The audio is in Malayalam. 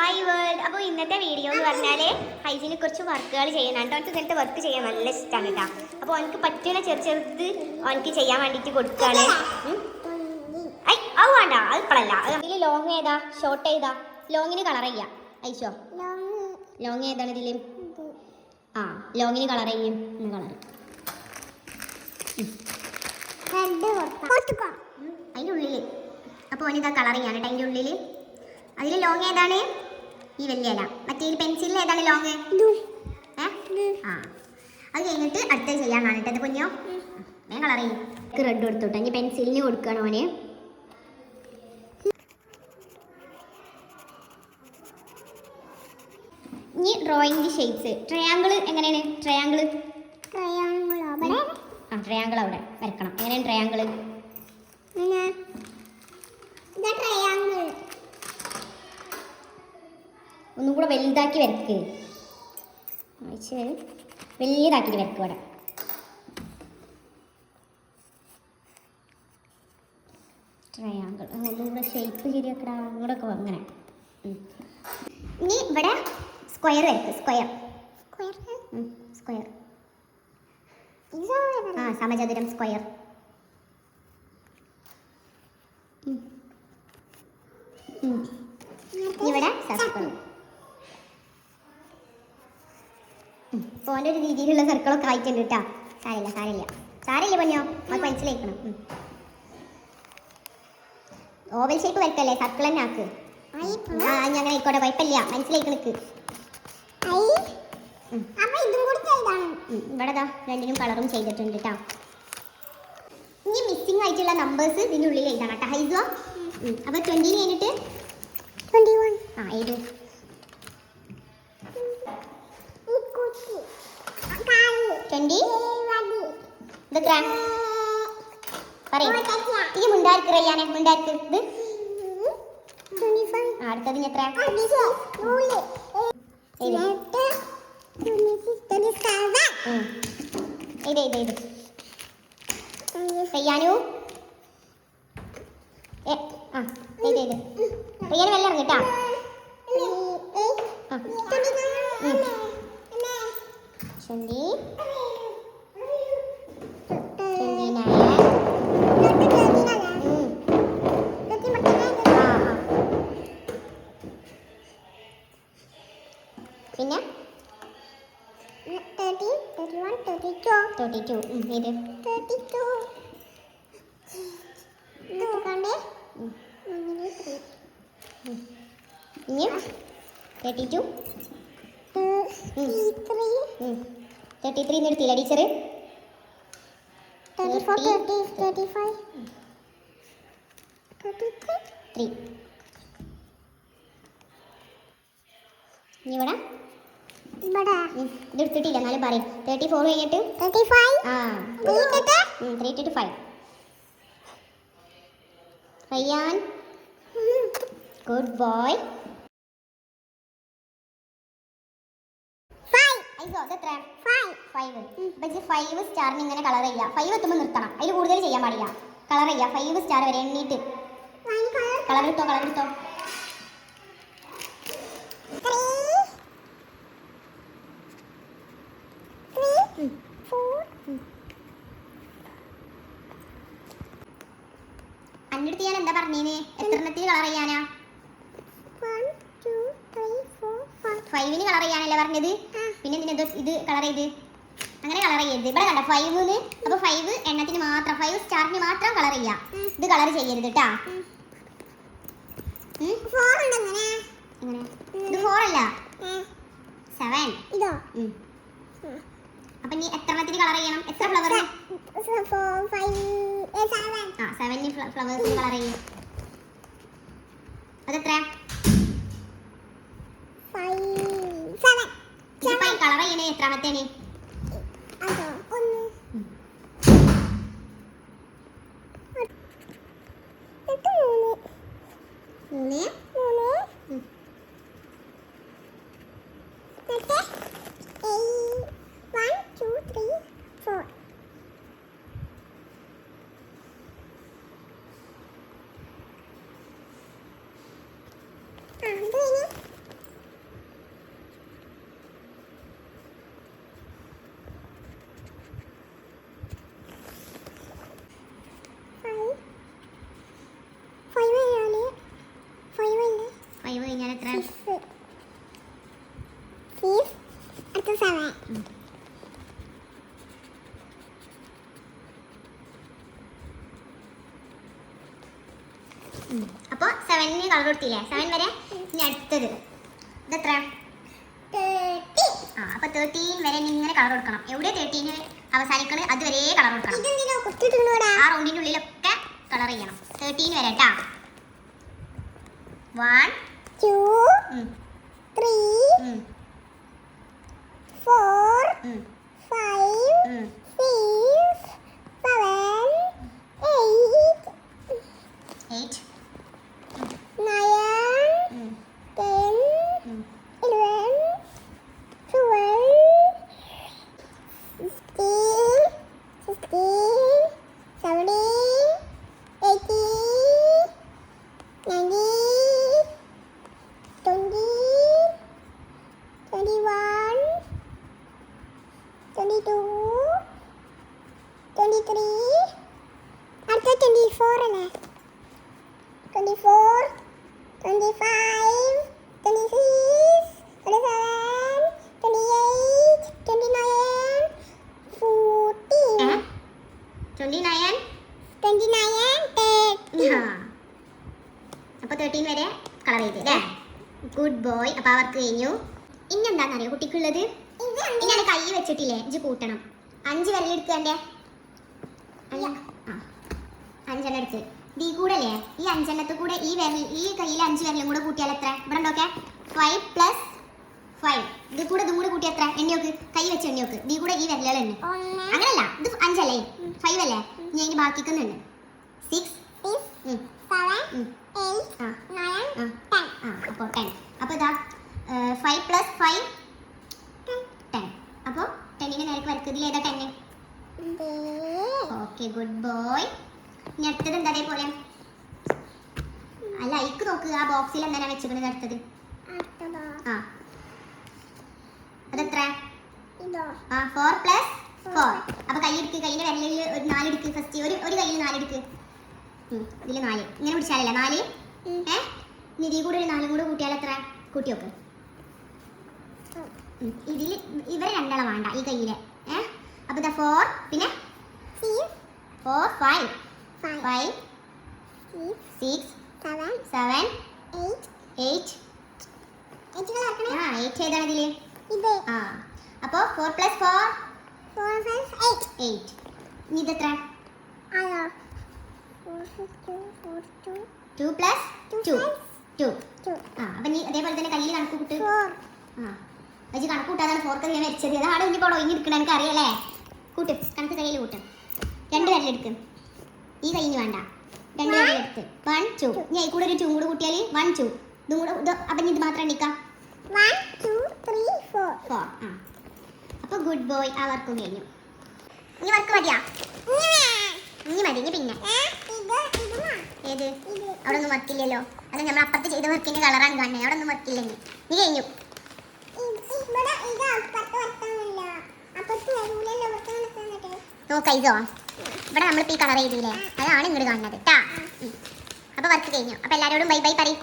Hi world. അപ്പോൾ ഇന്നത്തെ വീഡിയോ എന്ന് പറഞ്ഞാൽ ഹൈജീനിൽ കുറച്ച് വർക്കുകൾ ചെയ്യാനുണ്ട്. അവർക്ക് ഇങ്ങനത്തെ വർക്ക് ചെയ്യാൻ നല്ല ഇഷ്ടമാണ് കേട്ടോ. അപ്പോൾ അവനക്ക് പറ്റുന്ന ചെറുത് അവനക്ക് ചെയ്യാൻ വേണ്ടിയിട്ട് കൊടുക്കുകയാണ്. അത് വേണ്ട, അത് ഇപ്പോഴല്ല. ഇതിൽ ലോങ് ഏതാ ഷോർട്ട് ഏതാ? ലോങ്ങിന് കളർ ചെയ്യാം. അയച്ചോ ലോങ് ഏതാണ് ഇതിൽ? ആ ലോങ്ങിന് കളർ ചെയ്യും. കളർ അതിൻ്റെ ഉള്ളിൽ. അപ്പോൾ അവനിതാ കളർ ചെയ്യാൻ കേട്ടോ. അതിൻ്റെ ഉള്ളിൽ അതിൽ ലോങ് ഏതാണ്? ഈ വലിയ ഇല. മറ്റേ പെൻസിലിൽ ഏതാണ് ലോങ്? ആ അത് കഴിഞ്ഞിട്ട് അടുത്തത് ചെയ്യാനാണ് കേട്ടോ. കുഞ്ഞോ ഞാൻ കളർ ചെയ്യും. റെഡ് കൊടുത്തോട്ടെ. ഇനി പെൻസിലിന് കൊടുക്കണം അവന്. ഇനി ഡ്രോയിങ് ഷേപ്സ്. ട്രയാങ്കിൾ എങ്ങനെയാണ്? ട്രയാങ്കിൾ ട്രയാങ്കിൾ അവിടെ വരക്കണം. എങ്ങനെയാണ് ട്രയാങ്കിൾ? ഒന്നും കൂടെ വലുതാക്കി വരക്ക്. വലിയതാക്കിയിട്ട് വരക്ക് ഇവിടെ. ട്രയാങ്കിൾ ഒന്നും കൂടെ ഷേപ്പ് ശരിയാക്കടാ. അങ്ങോട്ടൊക്കെ അങ്ങനെ. ഇനി ഇവിടെ സ്ക്വയർ വരക്ക്. സ്ക്വയർ ആ സമചതുരം സ്ക്വയർ. ഇവിടെ സർക്കിൾ. ഫോൻ്റെ ഒരു രീതിയിലുള്ള സർക്കിളൊക്കെ ആയിട്ടുണ്ട് കേട്ടോ. സാരമില്ല പൊന്നോ, അത് മനസ്സിലാക്കണം. ഓവൽ ഷേപ്പ് വരക്കല്ലേ, സർക്കിൾ തന്നെ ആക്ക്. അങ്ങനെ ആയിക്കോട്ടെ, കുഴപ്പമില്ല, മനസ്സിലാക്കണക്ക്. ഇവിടെ രണ്ടിനും കളറും ചെയ്തിട്ടുണ്ട് കേട്ടോ. ഇനി മിസ്സിംഗ് ആയിട്ടുള്ള നമ്പേഴ്സ് ഇതിൻ്റെ ഉള്ളിൽ എഴുതണം കേട്ടോ ഹൈസോ. അപ്പോൾ 20 കഴിഞ്ഞിട്ട് 21 ഏത്? ഈ മുണ്ടാർക്ക് റയ്യാനെ മുണ്ടാർക്ക് ഇത് അടുത്തത് എത്ര? ഇത് റയ്യാനു റയ്യാന് വെള്ളം ഇറങ്ങിട്ടാ. പിന്നെ 32 ഇത് 32 ഇനി 32 33 എടുത്തില്ല ടീച്ചർ? 3 ഇനി ഇവിടെ ഇതെടുത്തിട്ടില്ല എന്നാലും പറയും. 34 കഴിഞ്ഞിട്ട് 3 to 5. Rayyan good boy. 5 സ്റ്റാറിന് ഇങ്ങനെ കളർ ചെയ്യുക. 5 എത്തുമ്പോൾ നിർത്തണം, അതിൽ കൂടുതൽ ചെയ്യാൻ പാടില്ല. കളർ ചെയ്യുക 5 സ്റ്റാർ വരെ എണ്ണീട്ട്. കളർ എടുത്തോ. അന്നെടുത്ത് ഞാൻ എന്താ പറഞ്ഞേന്? എത്രണ്ണത്തിൽ കളർ ചെയ്യാനാ? 5ന് കളർ ചെയ്യാനല്ലേ പറഞ്ഞത്? പിന്നെ ഇത് കളർ ചെയ്ത് അങ്ങനെ കളർ ചെയ്യരുത്. ഇവിടെ കണ്ട 5ന്. അപ്പോൾ 5 എണ്ണത്തിന് മാത്രം, 5 സ്റ്റാറിന് മാത്രം കളർ ചെയ്യാം. ഇത് കളർ ചെയ്യരുത് കേട്ടാ. ഇത് 4 അല്ല 7. അപ്പൊ ഇനി എത്രണ്ണത്തിന് കളർ ചെയ്യണം? എത്ര ഫ്ലവർ? 7 ഫ്ലവേഴ്സിന് കളർ ചെയ്യും. അതെത്ര? 7 കളർ ചെയ്യണേ എത്രാമത്തേന്? അപ്പോൾ 7 കളർ കൊടുത്തില്ലേ 7 വരെ. ഇനി അടുത്തത് ഇതെത്ര? ആ അപ്പോൾ 13 വരെ ഇങ്ങനെ കളർ കൊടുക്കണം. എവിടെ 13 അവസാനിക്കുന്നത് അതുവരെ കളർ കൊടുക്കണം. ആ റൗണ്ടിൻ്റെ ഉള്ളിലൊക്കെ കളർ ചെയ്യണം 13 വരെ കേട്ടാ. 1 2 3 4 5 6 7 8 9 10 11 12 15 16 17 18 19 20 21 22 23 അടുത്ത 24 അല്ലേ 24 25 26 27 28 29 40 29 30 അപ്പോൾ 13 വരെ കളർ ചെയ്ത് അല്ലേ. Good boy. അപ്പോൾ അവർക്ക് കഴിഞ്ഞു. ഇനി എന്താണെന്നറിയോ കുട്ടിക്കുള്ളത്? ഇങ്ങനെ കൈ വെച്ചിട്ടില്ലേ ഇജ്ജ് കൂട്ടണം. 5 വിരലെടുക്കുക എൻ്റെ 5 എടുത്ത് ഈ കൂടെ അല്ലേ ഈ 5 എണ്ണത്തിൽ കൂടെ ഈ കയ്യിൽ 5 വിരലും കൂടെ കൂട്ടിയാൽ എത്ര? ഇവിടെ ഉണ്ടോക്കെ 5 + 5 ഇത് കൂടെ ഇതും കൂടെ കൂട്ടി എത്ര? എണ്ണി നോക്ക്. കൈ വെച്ച് എണ്ണി നോക്ക്. ഈ കൂടെ ഈ വിരലുകൾ എണ്ണി. അങ്ങനല്ല ഇത് 5 അല്ലേ 5 അല്ലേ. ഇനി അതിന് ബാക്കിക്കുന്നുണ്ട് 6 7 8 9 10. അപ്പോൾ 10. അപ്പോൾ ഇതാ 5 + 5 10. അപ്പോൾ 10ന്റെ നേർക്ക് വരക്ക്. ഇതിൽ ഏതാ 10? Okay good boy. ഇനി അടുത്തത് എന്താ അതേപോലെ അല്ല ഇക്ക് നോക്ക് ആ ബോക്സിൽ എന്താണ് വെച്ചിരിക്കുന്നത് അടുത്തത്? ആ അതെത്ര? 4 + 4. അപ്പോൾ കൈ എടുക്ക്. കൈയിൻ്റെ വിരലിൽ ഒരു 4 എടുക്ക്. ഫസ്റ്റ് ഒരു കയ്യിൽ 4 എടുക്ക്. ഇതിൽ 4 ഇങ്ങനെ പിടിച്ചാലല്ല 4 നിധി കൂടെ ഒരു 4 കൂടെ കൂട്ടിയാൽ എത്ര? കൂട്ടി നോക്ക്. ഇതിൽ ഇവർ രണ്ടെണ്ണം വേണ്ട ഈ കയ്യില്. അപ്പോൾ ഇതാ 4 പിന്നെ 4 5 5 6 7 8 8 ഏതാണ് ഇതില്? അപ്പോൾ 4 + 4 8. ഇനി ഇതെത്ര? 2 + 2 അപ്പം നീ അതേപോലെ തന്നെ കയ്യിൽ കണക്ക് കൂട്ട്. വെച്ച് കണക്ക് കൂട്ടാതാണ് 4 ഞാൻ വെച്ചത്. അതാണ് ഇനി പോടോ ഇനി എടുക്കണം എനിക്ക് അറിയാലേ. കൂട്ട് കണക്ക് കയ്യിൽ കൂട്ട്. 2 വിരലെടുക്ക്. ഈ കയ്യിന് വേണ്ട 2 വിരലെടുത്ത് 1 2. ഇനി അതിൽ കൂടെ ഒരു 2 കൂടെ കൂട്ടിയാൽ 1 2 ഇതും കൂടെ അപ്പം ഇത് മാത്രം എണ്ണിക്കാം 1 2 3 4. അപ്പോൾ ഗുഡ് ബോയ് ആ വർക്കും കഴിഞ്ഞു. ഇനി വർക്ക് മതിയാ? ഇനി മതി. ഇനി പിന്നെ ഏത്? അവിടെ ഒന്നും വർക്കില്ലല്ലോ. അത് നമ്മൾ അപ്പുറത്ത് ചെയ്ത വർക്കിന്റെ കളറാണ് കാണുന്നത്. അവിടെ ഒന്നും വർക്കില്ല. ഇനി കഴിഞ്ഞു. നോക്കോ ഇവിടെ നമ്മളിപ്പോൾ ഈ കളർ ചെയ്തില്ലേ അതാണ് ഇങ്ങോട്ട് കാണുന്നത് കേട്ടാ. അപ്പോൾ വർക്ക് കഴിഞ്ഞു. അപ്പോൾ എല്ലാവരോടും ബൈ ബൈ പറയും.